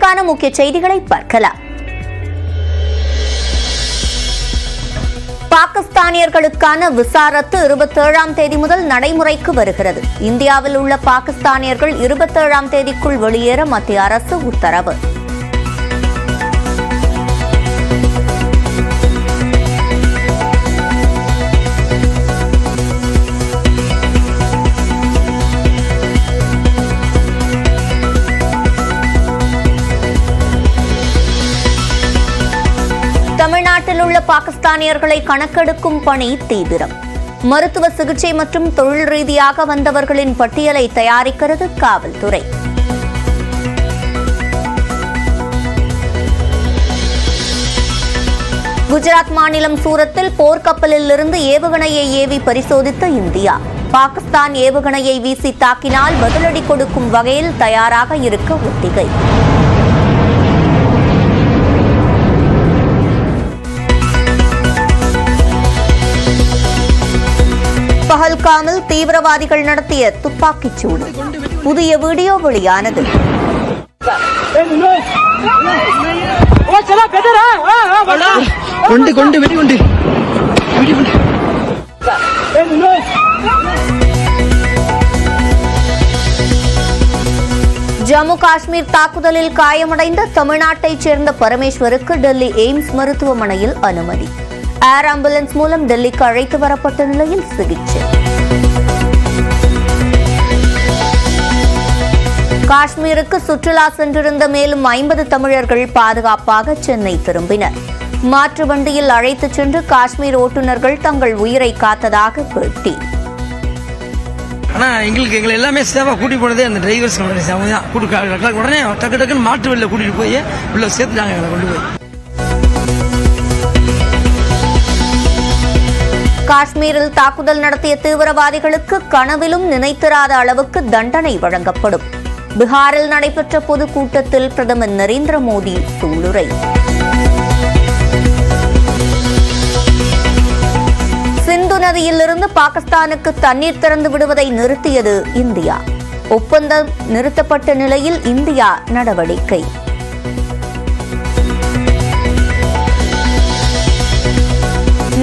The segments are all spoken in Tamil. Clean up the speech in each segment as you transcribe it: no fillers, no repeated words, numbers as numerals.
விறுவிறுப்பான முக்கிய செய்திகளை பார்க்கலாம். பாகிஸ்தானியர்களுக்கான விசா ரத்து 27ஆம் தேதி முதல் நடைமுறைக்கு வருகிறது. இந்தியாவில் உள்ள பாகிஸ்தானியர்கள் 27ஆம் தேதிக்குள் வெளியேற மத்திய அரசு உத்தரவு. தமிழ்நாட்டில் உள்ள பாகிஸ்தானியர்களை கணக்கெடுக்கும் பணி தீவிரம். மருத்துவ சிகிச்சை மற்றும் தொழில் ரீதியாக வந்தவர்களின் பட்டியலை தயாரிக்கிறது காவல்துறை. குஜராத் மாநிலம் சூரத்தில் போர்க்கப்பலில் இருந்து ஏவுகணையை ஏவி பரிசோதித்த இந்தியா. பாகிஸ்தான் ஏவுகணையை வீசி தாக்கினால் பதிலடி கொடுக்கும் வகையில் தயாராக இருக்க ஒத்திகை. பஹல்காமில் தீவிரவாதிகள் நடத்திய துப்பாக்கிச் சூடு. புதிய வீடியோ வெளியானது. ஜம்மு காஷ்மீர் தாக்குதலில் காயமடைந்த தமிழ்நாட்டைச் சேர்ந்த பரமேஸ்வருக்கு டெல்லி எய்ம்ஸ் மருத்துவமனையில் அனுமதி. ஏர் ஆம்புலன்ஸ் மூலம் டெல்லிக்கு அழைத்து வரப்பட்ட நிலையில் சிகிச்சை. காஷ்மீருக்கு சுற்றுலா சென்றிருந்த மேலும் 50 தமிழர்கள் பாதுகாப்பாக சென்னை திரும்பினர். மாற்று வண்டியில் அழைத்துச் சென்று காஷ்மீர் ஓட்டுநர்கள் தங்கள் உயிரை காத்ததாக பேட்டி. ஆனா எங்களை எல்லாமே சேவா கூட்டி போனதே அந்த டிரைவர்ஸ் உடனே டக்கு டக்குன்னு மாற்று வண்டியில் கூட்டிட்டு போய் உள்ள சேர்த்துட்டாங்க. எங்களை கொண்டு போய் காஷ்மீரில் தாக்குதல் நடத்திய தீவிரவாதிகளுக்கு கனவிலும் நினைத்திராத அளவுக்கு தண்டனை வழங்கப்படும். பீகாரில் நடைபெற்ற பொதுக்கூட்டத்தில் பிரதமர் நரேந்திர மோடி சூளுரை. சிந்து நதியிலிருந்து பாகிஸ்தானுக்கு தண்ணீர் திறந்து விடுவதை நிறுத்தியது இந்தியா. ஒப்பந்தம் நிறுத்தப்பட்ட நிலையில் இந்தியா நடவடிக்கை.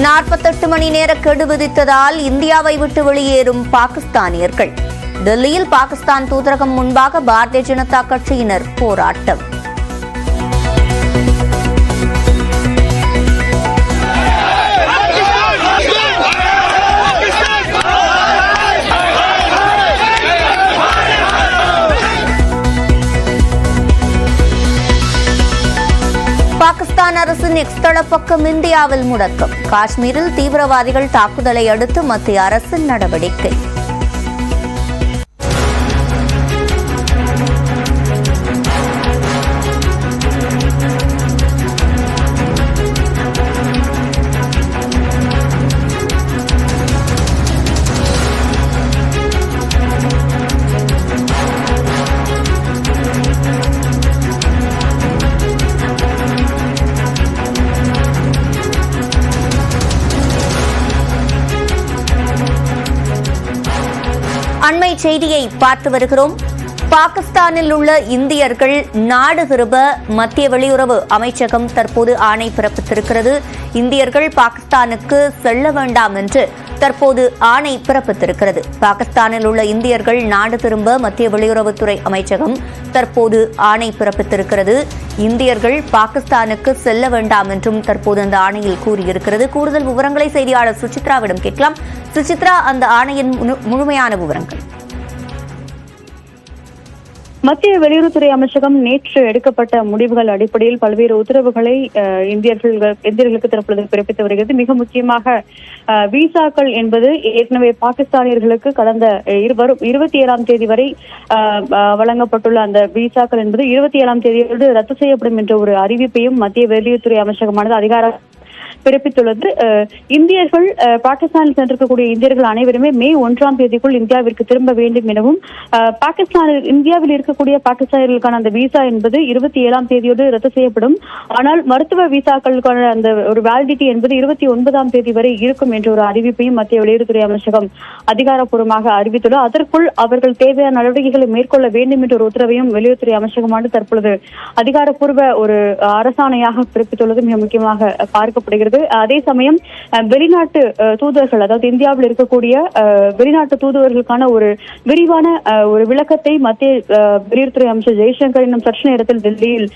நாற்பத்தெட்டு மணி நேர கெடு விதித்ததால் இந்தியாவை விட்டு வெளியேறும் பாகிஸ்தானியர்கள். டெல்லியில் பாகிஸ்தான் தூதரகம் முன்பாக பாரதிய ஜனதா கட்சியினர் போராட்டம். பாகிஸ்தான் அரசின் எக்ஸ் தள பக்கம் இந்தியாவில் முடக்கம். காஷ்மீரில் தீவிரவாதிகள் தாக்குதலை அடுத்து மத்திய அரசின் நடவடிக்கை. அண்மை செய்தியை பார்த்து வருகிறோம். பாகிஸ்தானில் உள்ள இந்தியர்கள் நாடு திரும்ப மத்திய வெளியுறவு அமைச்சகம் தற்போது ஆணை பிறப்பித்திருக்கிறது. இந்தியர்கள் பாகிஸ்தானுக்கு செல்ல வேண்டாம் என்று தற்போது ஆணை பிறப்பித்திருக்கிறது. பாகிஸ்தானில் உள்ள இந்தியர்கள் நாடு திரும்ப மத்திய வெளியுறவுத்துறை அமைச்சகம் தற்போது ஆணை பிறப்பித்திருக்கிறது. இந்தியர்கள் பாகிஸ்தானுக்கு செல்ல வேண்டாம் என்றும் தற்போது அந்த ஆணையில் கூறியிருக்கிறது. கூடுதல் விவரங்களை செய்தியாளர் சுசித்ராவிடம் கேட்கலாம். சுசித்ரா, அந்த ஆணையின் முழுமையான விவரங்கள். மத்திய வெளியுறவுத்துறை அமைச்சகம் நேற்று எடுக்கப்பட்ட முடிவுகள் அடிப்படையில் பல்வேறு உத்தரவுகளை இந்தியர்களுக்கு தற்பொழுது பிறப்பித்து வருகிறது. மிக முக்கியமாக விசாக்கள் என்பது ஏற்கனவே பாகிஸ்தானியர்களுக்கு கடந்த 27ஆம் தேதி வரை வழங்கப்பட்டுள்ள அந்த விசாக்கள் என்பது 27ஆம் தேதியோடு ரத்து செய்யப்படும் என்ற ஒரு அறிவிப்பையும் மத்திய வெளியுறவுத்துறை அமைச்சகமானது பிறப்பித்துள்ளது. இந்தியர்கள் பாகிஸ்தானில் சென்றிருக்கக்கூடிய இந்தியர்கள் அனைவருமே மே 1ஆம் தேதிக்குள் இந்தியாவிற்கு திரும்ப வேண்டும் எனவும், இந்தியாவில் இருக்கக்கூடிய பாகிஸ்தானியர்களுக்கான அந்த விசா என்பது 27ஆம் தேதியோடு ரத்து செய்யப்படும். ஆனால் மருத்துவ விசாக்களுக்கான அந்த ஒரு வேலிடிட்டி என்பது 29ஆம் தேதி வரை இருக்கும் என்ற ஒரு அறிவிப்பையும் மத்திய வெளியுறவுத்துறை அமைச்சகம் அதிகாரப்பூர்வமாக அறிவித்துள்ளது. அதற்குள் அவர்கள் தேவையான நடவடிக்கைகளை மேற்கொள்ள வேண்டும் என்ற ஒரு உத்தரவையும் வெளியுறவுத்துறை அமைச்சகமானது தற்பொழுது அதிகாரப்பூர்வ ஒரு அரசாணையாக பிறப்பித்துள்ளது மிக முக்கியமாக பார்க்கப்படுகிறது. அதே சமயம் வெளிநாட்டு தூதர்கள், அதாவது இந்தியாவில் இருக்கக்கூடிய வெளிநாட்டு தூதுவர்களுக்கான ஒரு விரிவான ஒரு விளக்கத்தை மத்திய வெளியுறவுத்துறை அமைச்சர் ஜெய்சங்கர் இன்னும் சற்று நேரத்தில் டெல்லியில்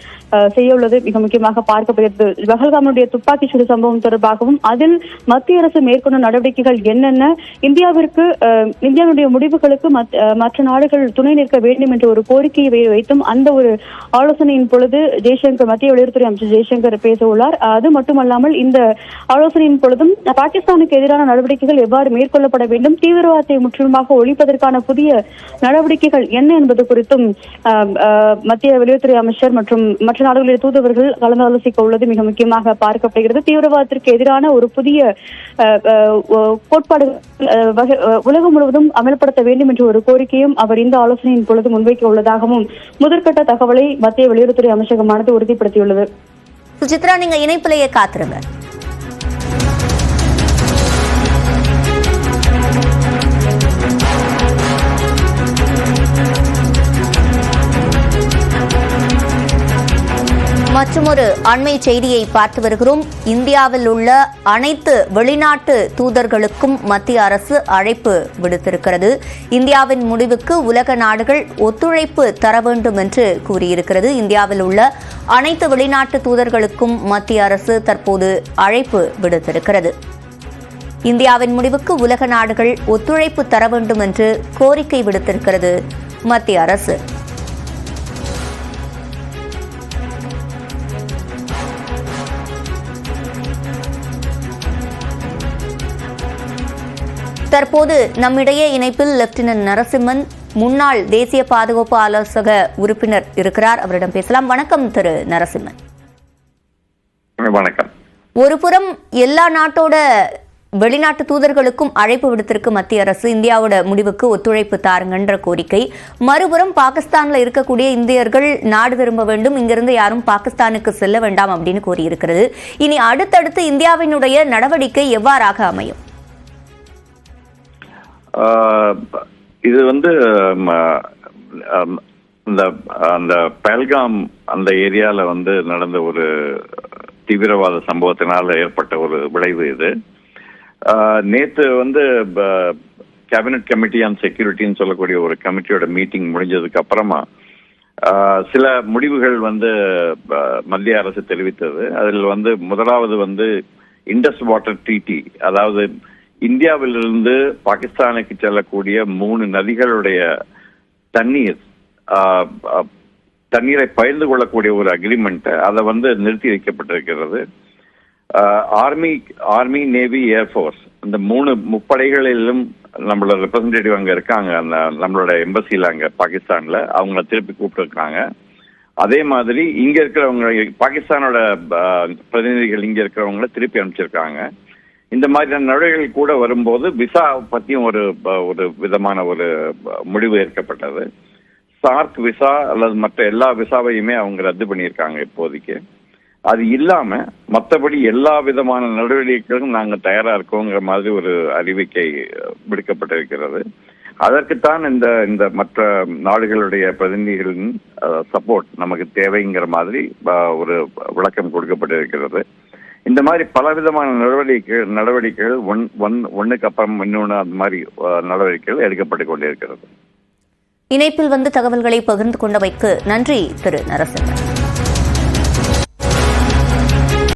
செய்ய உள்ளது மிக முக்கியமாக பார்க்கப்படுகிறது. பஹல்காமுடைய துப்பாக்கிச்சூடு சம்பவம் தொடர்பாகவும் அதில் மத்திய அரசு மேற்கொண்ட நடவடிக்கைகள் என்னென்ன, இந்தியாவுடைய முடிவுகளுக்கு மற்ற நாடுகள் துணை நிற்க வேண்டும் என்ற ஒரு கோரிக்கையை வைத்தும் அந்த ஒரு ஆலோசனையின் பொழுது மத்திய வெளியுறவுத்துறை அமைச்சர் ஜெய்சங்கர் பேச உள்ளார். அது மட்டுமல்லாமல் இந்த ஆலோசனையின் பொழுதும் பாகிஸ்தானுக்கு எதிரான நடவடிக்கைகள் எவ்வாறு மேற்கொள்ளப்பட வேண்டும், தீவிரவாதத்தை முற்றிலுமாக ஒழிப்பதற்கான புதிய நடவடிக்கைகள் என்ன என்பது குறித்தும் மத்திய வெளியுறவுத்துறை அமைச்சர் மற்றும் மற்ற நாடுகளுடைய தூதுவர்கள் கலந்து ஆலோசிக்க உள்ளது மிக முக்கியமாக பார்க்கப்படுகிறது. தீவிரவாதத்திற்கு எதிரான ஒரு புதிய கோட்பாடு உலகம் முழுவதும் அமல்படுத்த வேண்டும் என்ற ஒரு கோரிக்கையும் அவர் இந்த ஆலோசனையின் பொழுது முன்வைக்க உள்ளதாகவும் முதற்கட்ட தகவலை மத்திய வெளியுறவுத்துறை அமைச்சகமானது உறுதிப்படுத்தியுள்ளது. சுசித்ரா, நீங்க இணைப்பிலேயே காத்திருங்க. மற்றொரு அண்மை செய்தியை பார்த்து வருகிறோம். இந்தியாவில் உள்ள அனைத்து வெளிநாட்டு தூதர்களுக்கும் மத்திய அரசு அழைப்பு விடுத்திருக்கிறது. இந்தியாவின் முடிவுக்கு உலக நாடுகள் ஒத்துழைப்பு தர வேண்டும் என்று கூறியிருக்கிறது. இந்தியாவில் உள்ள அனைத்து வெளிநாட்டு தூதர்களுக்கும் மத்திய அரசு தற்போது அழைப்பு விடுத்திருக்கிறது. இந்தியாவின் முடிவுக்கு உலக நாடுகள் ஒத்துழைப்பு தர வேண்டும் என்று கோரிக்கை விடுத்திருக்கிறது மத்திய அரசு. தற்போது நம்மிடையே இணைப்பில் லெப்டினன்ட் நரசிம்மன், முன்னாள் தேசிய பாதுகாப்பு ஆலோசக உறுப்பினர் இருக்கிறார். அவரிடம் பேசலாம். வணக்கம் திரு நரசிம்மன். வணக்கம். ஒருபுறம் எல்லா நாட்டோட வெளிநாட்டு தூதர்களுக்கும் அழைப்பு விடுத்திருக்கு மத்திய அரசு, இந்தியாவோட முடிவுக்கு ஒத்துழைப்பு தாருங்கன்ற கோரிக்கை. மறுபுறம் பாகிஸ்தான்ல இருக்கக்கூடிய இந்தியர்கள் நாடு திரும்ப வேண்டும், இங்கிருந்து யாரும் பாகிஸ்தானுக்கு செல்ல வேண்டாம் அப்படின்னு கூறியிருக்கிறது. இனி அடுத்தடுத்து இந்தியாவினுடைய நடவடிக்கை எவ்வாறாக அமையும்? இது அந்த பஹல்காம் அந்த ஏரியால நடந்த ஒரு தீவிரவாத சம்பவத்தினால ஏற்பட்ட ஒரு விளைவு இது. நேத்து கேபினட் கமிட்டி ஆன் செக்யூரிட்டின்னு சொல்லக்கூடிய ஒரு கமிட்டியோட மீட்டிங் முடிஞ்சதுக்கு அப்புறமா சில முடிவுகள் மத்திய அரசு தெரிவித்தது. அதில் முதலாவது இண்டஸ் வாட்டர் ட்ரீட்டி, அதாவது இந்தியாவிலிருந்து பாகிஸ்தானுக்கு செல்லக்கூடிய 3 நதிகளுடைய தண்ணீரை பகிர்ந்து கொள்ளக்கூடிய ஒரு அக்ரிமெண்ட் அதை நிறுத்தி வைக்கப்பட்டிருக்கிறது. ஆர்மி, நேவி, ஏர்ஃபோர்ஸ் இந்த 3 முப்படைகளிலும் நம்மளோட ரெப்ரசன்டேட்டிவ் அங்க இருக்காங்க. நம்மளோட எம்பசில அங்க பாகிஸ்தான்ல அவங்கள திருப்பி கூப்பிட்டுருக்காங்க. அதே மாதிரி இங்க இருக்கிறவங்க, பாகிஸ்தானோட பிரதிநிதிகள் இங்க இருக்கிறவங்கள திருப்பி அனுப்பிச்சிருக்காங்க. இந்த மாதிரியான நடவடிக்கைகள் கூட வரும்போது விசா பத்தியும் ஒரு விதமான ஒரு முடிவு ஏற்கப்பட்டது. சார்க் விசா அல்லது மற்ற எல்லா விசாவையுமே அவங்க ரத்து பண்ணியிருக்காங்க இப்போதைக்கு. அது இல்லாம மற்றபடி எல்லா விதமான நடவடிக்கைகளும் நாங்கள் தயாரா இருக்கோங்கிற மாதிரி ஒரு அறிவிக்கை விடுக்கப்பட்டிருக்கிறது. அதற்குத்தான் இந்த மற்ற நாடுகளுடைய பிரதிநிதிகளின் சப்போர்ட் நமக்கு தேவைங்கிற மாதிரி ஒரு விளக்கம் கொடுக்கப்பட்டிருக்கிறது. இந்த மாதிரி பலவிதமான நடவடிக்கைகள் ஒன்னுக்கு அப்புறம் இன்னொன்று அந்த மாதிரி நடவடிக்கைகள் எடுக்கப்பட்டு கொண்டே இருக்கிறது. இணைப்பில் தகவல்களை பகிர்ந்து கொண்டமைக்கு நன்றி திரு நரசிம்மன்.